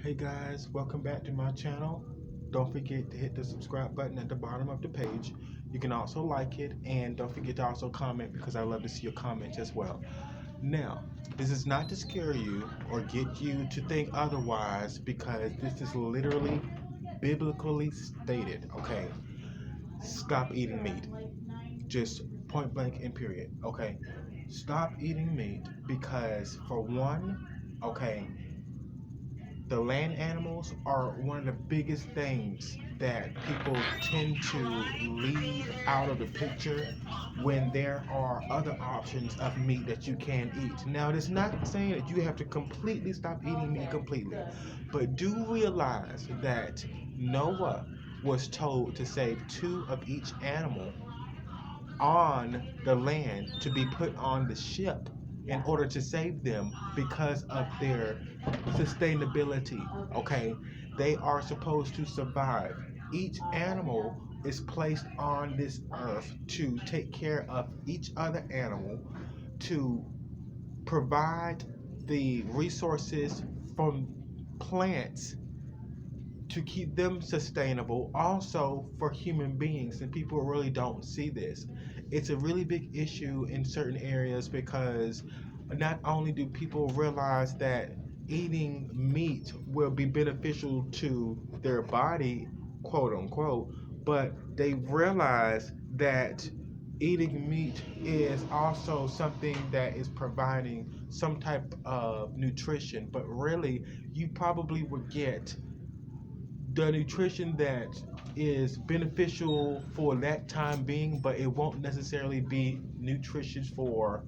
Hey guys, welcome back to my channel. Don't forget to hit the subscribe button at the bottom of the page. You can also like it, and don't forget to also comment because I love to see your comments as well. Now, this is not to scare you or get you to think otherwise because this is literally biblically stated, okay? Stop eating meat. Just point blank and period, okay? Stop eating meat because for one, okay, the land animals are one of the biggest things that people tend to leave out of the picture when there are other options of meat that you can eat. Now, it's not saying that you have to completely stop eating meat completely, but do realize that Noah was told to save two of each animal on the land to be put on the ship in order to save them because of their sustainability. Okay, they are supposed to survive. Each animal is placed on this earth to take care of each other animal, to provide the resources from plants to keep them sustainable, also for human beings. And people really don't see this. It's a really big issue in certain areas because not only do people realize that eating meat will be beneficial to their body, quote unquote, but they realize that eating meat is also something that is providing some type of nutrition. But really, you probably would get the nutrition that is beneficial for that time being, but it won't necessarily be nutritious for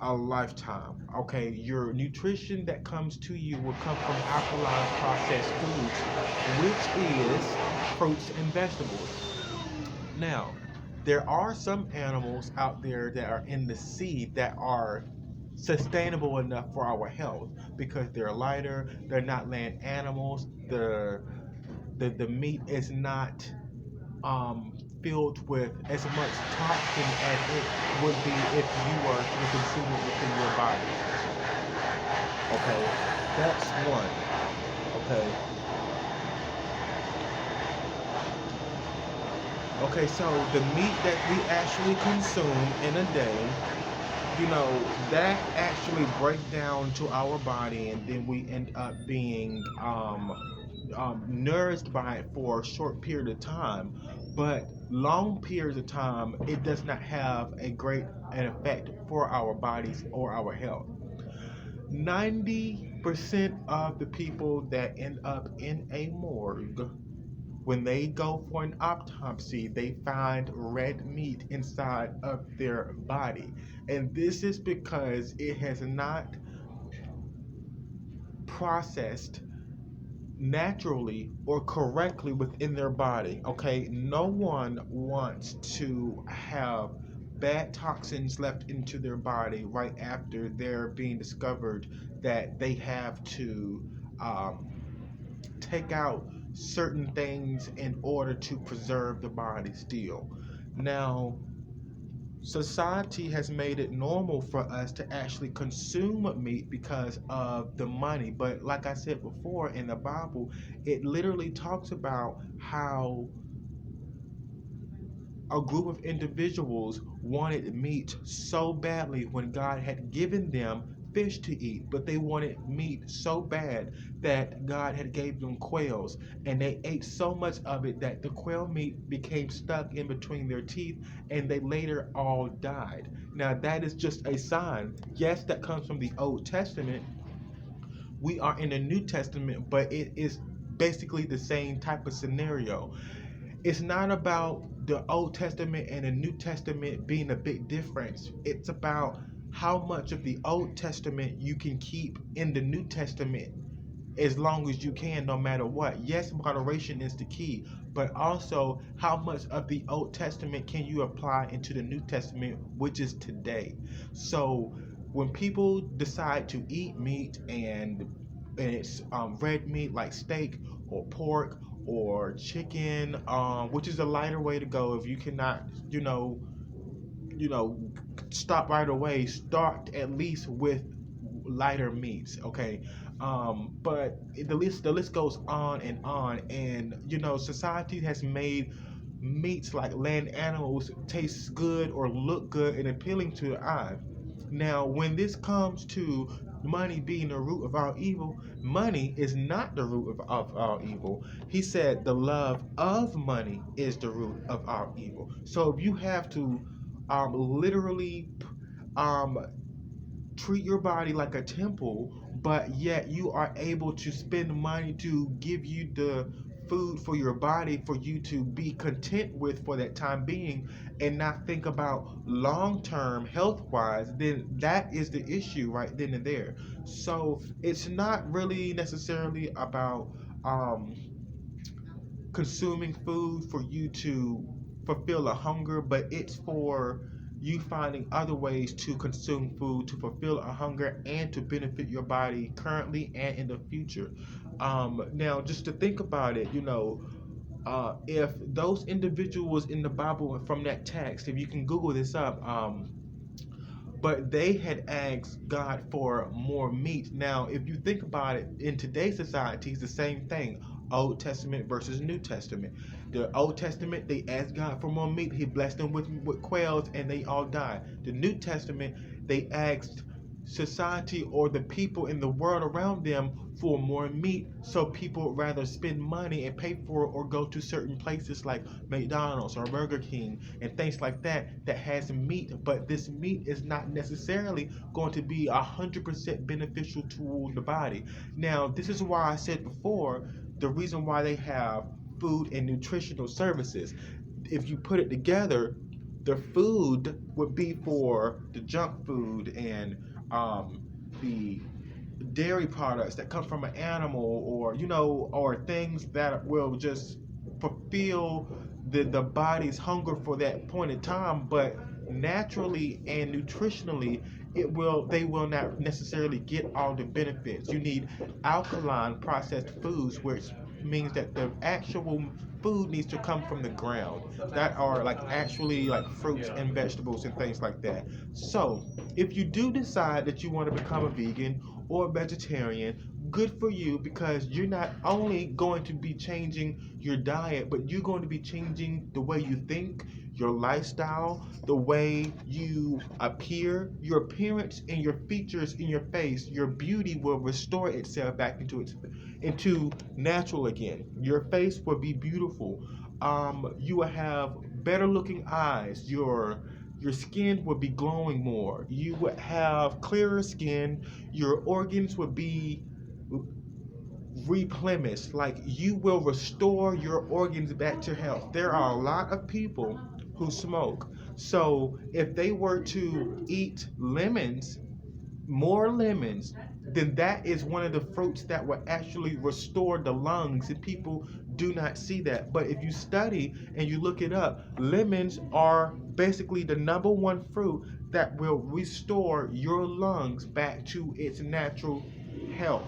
a lifetime. Okay, your nutrition that comes to you will come from alkaline processed foods, which is fruits and vegetables. Now, there are some animals out there that are in the sea that are sustainable enough for our health because they're lighter, they're not land animals, the meat is not filled with as much toxin as it would be if you were to consume it within your body. Okay, that's one. Okay. Okay, so the meat that we actually consume in a day, that actually break down to our body, and then we end up being nourished by it for a short period of time. But long periods of time, it does not have a great an effect for our bodies or our health. 90% of the people that end up in a morgue, when they go for an autopsy, they find red meat inside of their body. And this is because it has not processed naturally or correctly within their body. Okay, no one wants to have bad toxins left into their body right after they're being discovered that they have to um, take out certain things in order to preserve the body still. Now, society has made it normal for us to actually consume meat because of the money. But like I said before, in the Bible, it literally talks about how a group of individuals wanted meat so badly when God had given them fish to eat, but they wanted meat so bad that God had gave them quails, and they ate so much of it that the quail meat became stuck in between their teeth, and they later all died. Now that is just a sign. Yes, that comes from the Old Testament. We are in the New Testament, but it is basically the same type of scenario. It's not about the Old Testament and the New Testament being a big difference. It's about how much of the Old Testament you can keep in the New Testament as long as you can, no matter what. Yes, moderation is the key, but also how much of the Old Testament can you apply into the New Testament, which is today. So when people decide to eat meat and it's red meat like steak or pork or chicken, which is a lighter way to go. If you cannot, you know, stop right away. Start at least with lighter meats. Okay, but the list goes on, and society has made meats like land animals taste good or look good and appealing to the eye. Now, when this comes to money being the root of all evil, money is not the root of all evil. He said the love of money is the root of all evil. So if you have to literally um, treat your body like a temple, but yet you are able to spend money to give you the food for your body for you to be content with for that time being and not think about long term health wise, then that is the issue right then and there. So it's not really necessarily about um, consuming food for you to fulfill a hunger, but it's for you finding other ways to consume food to fulfill a hunger and to benefit your body currently and in the future. Now, just to think about it, if those individuals in the Bible from that text, if you can Google this up, but they had asked God for more meat. Now, if you think about it, in today's society, it's the same thing. Old Testament versus New Testament. The Old Testament, they asked God for more meat. He blessed them with quails, and they all died. The New Testament, they asked society or the people in the world around them for more meat, so people would rather spend money and pay for it or go to certain places like McDonald's or Burger King and things like that has meat, but this meat is not necessarily going to be 100% beneficial to the body. Now, this is why I said before the reason why they have food and nutritional services. If you put it together, the food would be for the junk food and the dairy products that come from an animal, or or things that will just fulfill the body's hunger for that point in time, but naturally and nutritionally they will not necessarily get all the benefits. You need alkaline processed foods, which means that the actual food needs to come from the ground, that are like actually like fruits and vegetables and things like that. So if you do decide that you want to become a vegan or a vegetarian, good for you, because you're not only going to be changing your diet, but you're going to be changing the way you think, your lifestyle, the way you appear, your appearance and your features in your face, your beauty will restore itself back into natural again. Your face will be beautiful. You will have better looking eyes. Your skin would be glowing more. You would have clearer skin. Your organs would be replenished. Like, you will restore your organs back to health. There are a lot of people who smoke. So if they were to eat more lemons, then that is one of the fruits that will actually restore the lungs, and people do not see that. But if you study and you look it up, lemons are basically the number one fruit that will restore your lungs back to its natural health.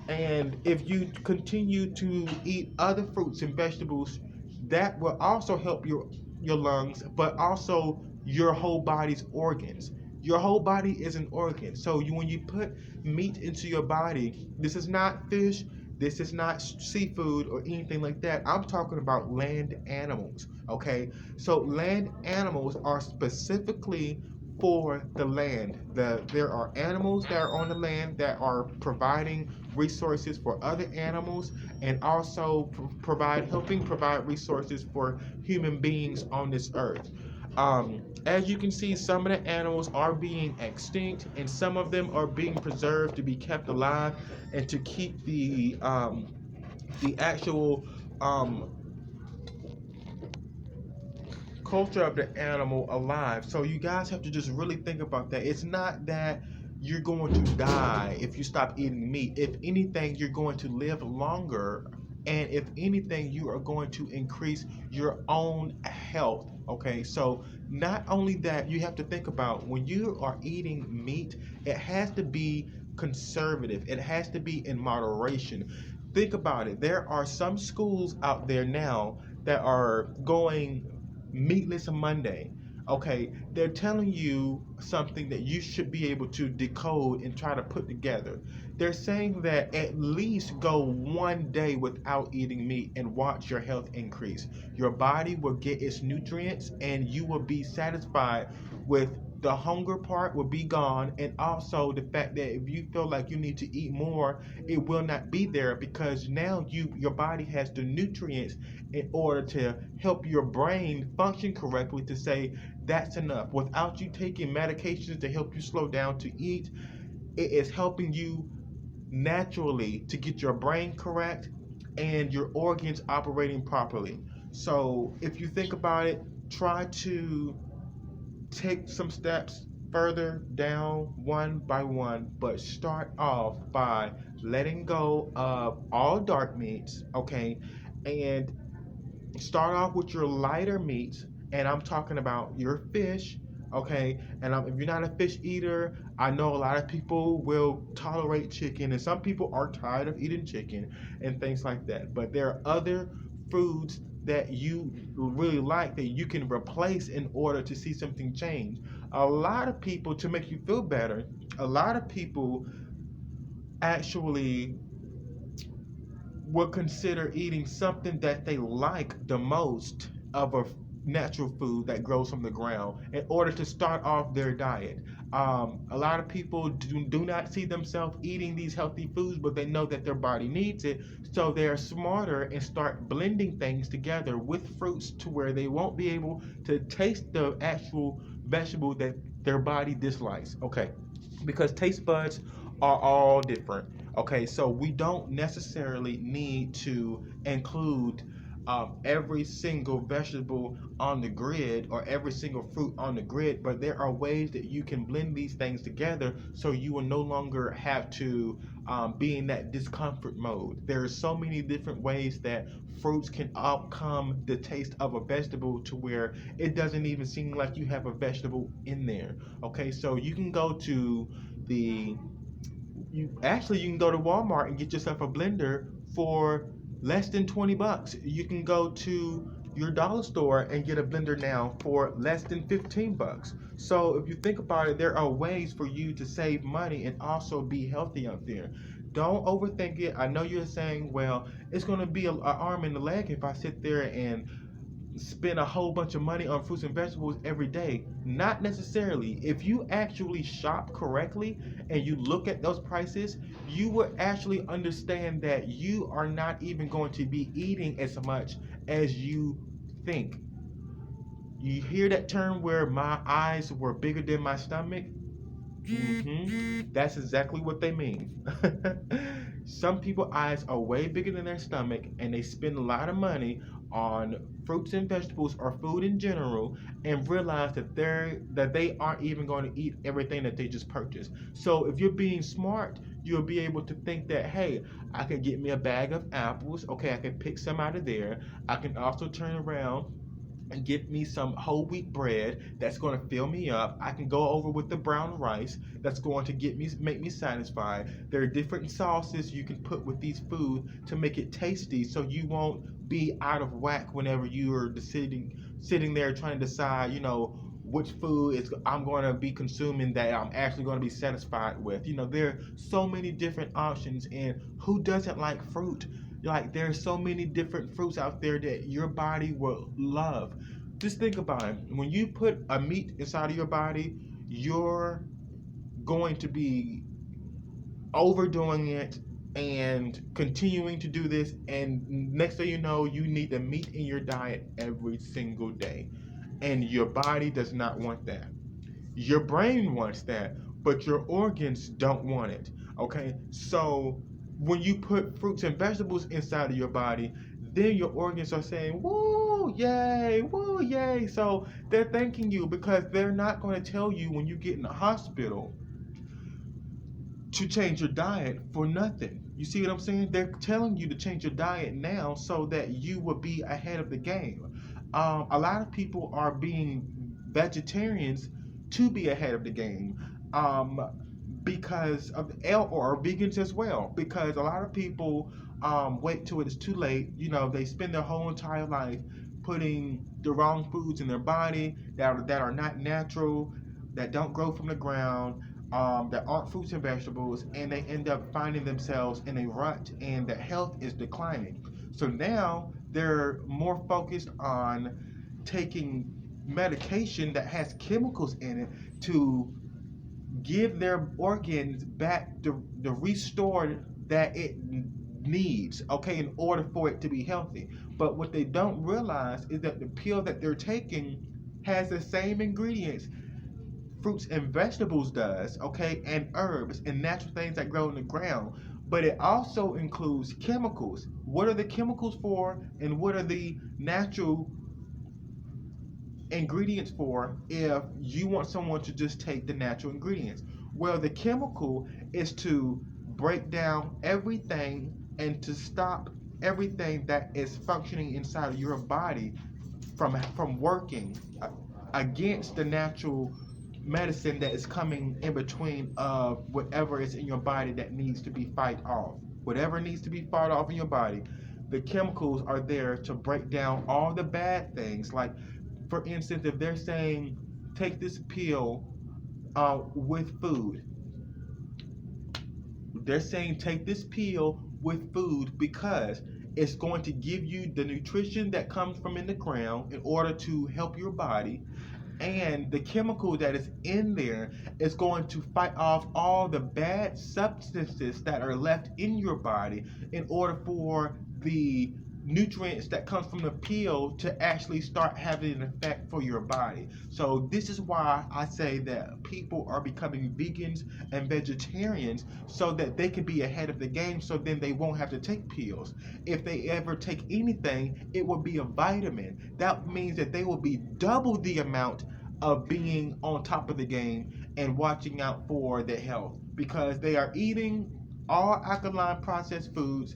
And if you continue to eat other fruits and vegetables, that will also help your lungs, but also your whole body's organs. Your whole body is an organ. So when you put meat into your body, this is not fish, this is not seafood or anything like that. I'm talking about land animals. Okay, so land animals are specifically for the land. There are animals that are on the land that are providing resources for other animals, and also helping provide resources for human beings on this earth. As you can see, some of the animals are being extinct, and some of them are being preserved to be kept alive and to keep the actual um, culture of the animal alive. So you guys have to just really think about that. It's not that you're going to die if you stop eating meat. If anything, you're going to live longer, and if anything, you are going to increase your own health. Okay, so not only that, you have to think about when you are eating meat, it has to be conservative, it has to be in moderation. Think about it. There are some schools out there now that are going meatless Monday. Okay, they're telling you something that you should be able to decode and try to put together. They're saying that at least go 1 day without eating meat and watch your health increase. Your body will get its nutrients and you will be satisfied with the hunger part will be gone, and also the fact that if you feel like you need to eat more, it will not be there because now your body has the nutrients in order to help your brain function correctly to say that's enough. Without you taking medications to help you slow down to eat, it is helping you naturally to get your brain correct and your organs operating properly. So if you think about it, try to take some steps further down one by one, but start off by letting go of all dark meats, okay? And start off with your lighter meats, and I'm talking about your fish, okay? And if you're not a fish eater, I know a lot of people will tolerate chicken, and some people are tired of eating chicken and things like that. But there are other foods that you really like that you can replace in order to see something change. A lot of people, to make you feel better, a lot of people actually would consider eating something that they like the most of a natural food that grows from the ground in order to start off their diet. A lot of people do not see themselves eating these healthy foods, but they know that their body needs it. So they're smarter and start blending things together with fruits to where they won't be able to taste the actual vegetable that their body dislikes. Okay, because taste buds are all different. Okay, so we don't necessarily need to include every single vegetable on the grid or every single fruit on the grid, but there are ways that you can blend these things together so you will no longer have to be in that discomfort mode. There are so many different ways that fruits can outcome the taste of a vegetable to where it doesn't even seem like you have a vegetable in there. Okay, so you can go to the you can go to Walmart and get yourself a blender for less than $20. You can go to your dollar store and get a blender now for less than $15. So if you think about it, there are ways for you to save money and also be healthy out there. Don't overthink it. I know you're saying, well, it's going to be an arm and a leg if I sit there and spend a whole bunch of money on fruits and vegetables every day. Not necessarily. If you actually shop correctly and you look at those prices, you will actually understand that you are not even going to be eating as much as you think. You hear that term where my eyes were bigger than my stomach? That's exactly what they mean. Some people's eyes are way bigger than their stomach, and they spend a lot of money on fruits and vegetables or food in general, and realize that they aren't even going to eat everything that they just purchased. So if you're being smart, you'll be able to think that, hey, I could get me a bag of apples. Okay, I can pick some out of there. I can also turn around and get me some whole wheat bread that's going to fill me up. I can go over with the brown rice that's going to make me satisfied. There are different sauces you can put with these food to make it tasty so you won't be out of whack whenever you are sitting there trying to decide, which food is I'm going to be consuming that I'm actually going to be satisfied with. There are so many different options, and who doesn't like fruit? Like, there's so many different fruits out there that your body will love. Just think about it. When you put a meat inside of your body, you're going to be overdoing it and continuing to do this, and next thing you know, you need the meat in your diet every single day, and your body does not want that. Your brain wants that, but your organs don't want it. Okay, so when you put fruits and vegetables inside of your body, then your organs are saying, woo, yay, woo, yay. So they're thanking you because they're not going to tell you when you get in the hospital to change your diet for nothing. You see what I'm saying? They're telling you to change your diet now so that you will be ahead of the game. A lot of people are being vegetarians to be ahead of the game, because of or vegans as well. Because a lot of people wait till it is too late. They spend their whole entire life putting the wrong foods in their body that are not natural, that don't grow from the ground, that aren't fruits and vegetables, and they end up finding themselves in a rut and their health is declining. So now they're more focused on taking medication that has chemicals in it to give their organs back the restored that it needs, okay, in order for it to be healthy. But what they don't realize is that the pill that they're taking has the same ingredients fruits and vegetables does, okay, and herbs and natural things that grow in the ground. But it also includes chemicals. What are the chemicals for, and what are the natural ingredients for if you want someone to just take the natural ingredients? Well, the chemical is to break down everything and to stop everything that is functioning inside of your body from working against the natural medicine that is coming in between of whatever is in your body that needs to be fight off. Whatever needs to be fought off in your body, the chemicals are there to break down all the bad things. Like, for instance, if they're saying take this pill with food, they're saying take this pill with food because it's going to give you the nutrition that comes from in the ground in order to help your body, and the chemical that is in there is going to fight off all the bad substances that are left in your body in order for the nutrients that comes from the pill to actually start having an effect for your body. So this is why I say that people are becoming vegans and vegetarians so that they can be ahead of the game, so then they won't have to take pills. If they ever take anything, it will be a vitamin. That means that they will be double the amount of being on top of the game and watching out for their health, because they are eating all alkaline processed foods,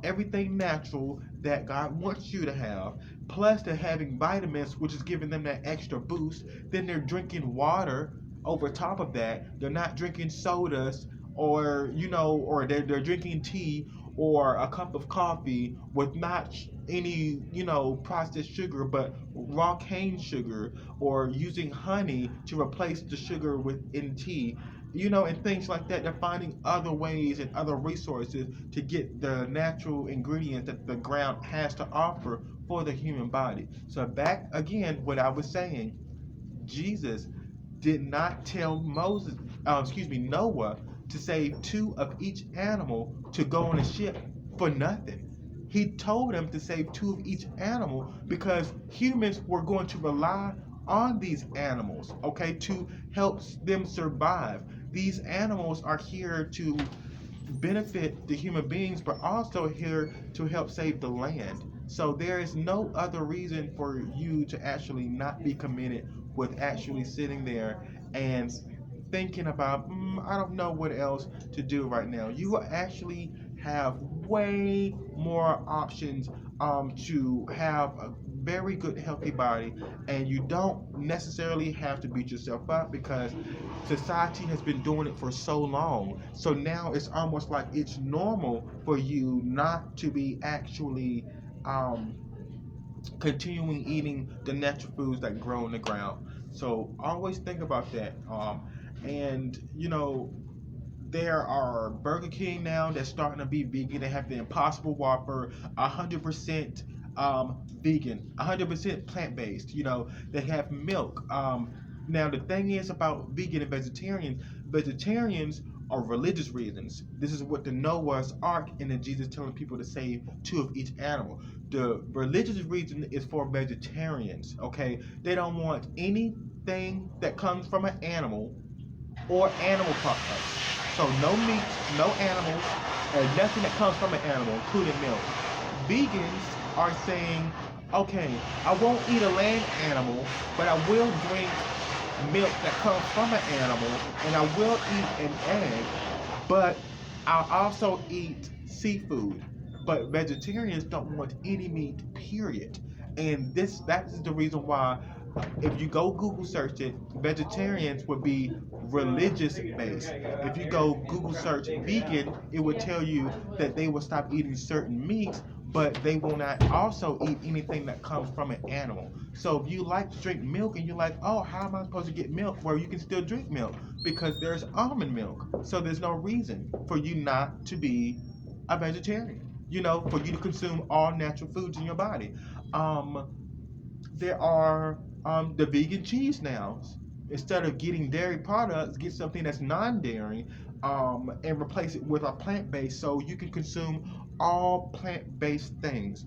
everything natural that God wants you to have. Plus, they're having vitamins, which is giving them that extra boost. Then they're drinking water over top of that. They're not drinking sodas, or or they're drinking tea or a cup of coffee with not any processed sugar, but raw cane sugar, or using honey to replace the sugar within tea, and things like that. They're finding other ways and other resources to get the natural ingredients that the ground has to offer for the human body. So back again, what I was saying, Jesus did not tell Noah to save two of each animal to go on a ship for nothing. He told him to save two of each animal because humans were going to rely on these animals, okay, to help them survive. These animals are here to benefit the human beings, but also here to help save the land. So there is no other reason for you to actually not be committed with actually sitting there and thinking about, I don't know what else to do right now. You will actually have way more options to have a very good healthy body, and you don't necessarily have to beat yourself up because society has been doing it for so long. So now it's almost like it's normal for you not to be actually continuing eating the natural foods that grow in the ground. So always think about that. And there are Burger King now that's starting to be vegan. They have the Impossible Whopper, 100% vegan, 100% plant-based. They have milk. Now the thing is about vegan and vegetarians are religious reasons. This is what the Noah's Ark and then Jesus telling people to save two of each animal. The religious reason is for vegetarians, okay? They don't want anything that comes from an animal or animal products. So no meat, no animals, and nothing that comes from an animal, including milk. Vegans are saying, okay, I won't eat a land animal, but I will drink milk that comes from an animal, and I will eat an egg, but I'll also eat seafood. But vegetarians don't want any meat, period. And that is the reason why, if you go Google search it, vegetarians would be religious based. If you go Google search vegan, it would tell you that they will stop eating certain meats, but they will not also eat anything that comes from an animal. So if you like to drink milk and you're like, oh, how am I supposed to get milk? Well, you can still drink milk because there's almond milk. So there's no reason for you not to be a vegetarian. For you to consume all natural foods in your body. Um, there are the vegan cheese now. Instead of getting dairy products, get something that's non-dairy, and replace it with a plant-based, so you can consume all plant-based things.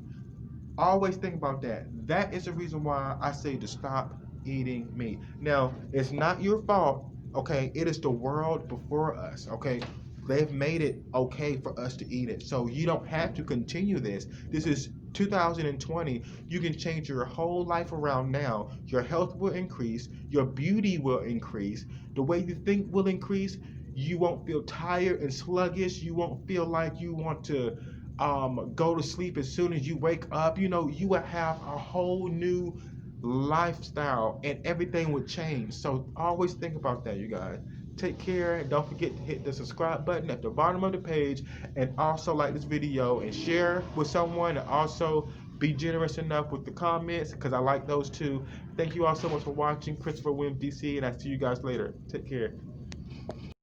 Always think about that. That is the reason why I say to stop eating meat. Now, it's not your fault, okay? It is the world before us, okay? They've made it okay for us to eat it. So you don't have to continue this. This is 2020. You can change your whole life around now. Your health will increase, your beauty will increase, the way you think will increase. You won't feel tired and sluggish. You won't feel like you want to go to sleep as soon as you wake up. You will have a whole new lifestyle and everything would change. So always think about that, you guys. Take care and don't forget to hit the subscribe button at the bottom of the page, and also like this video and share with someone, and also be generous enough with the comments because I like those too. Thank you all so much for watching. Christopher Williams DC, and I see you guys later. Take care.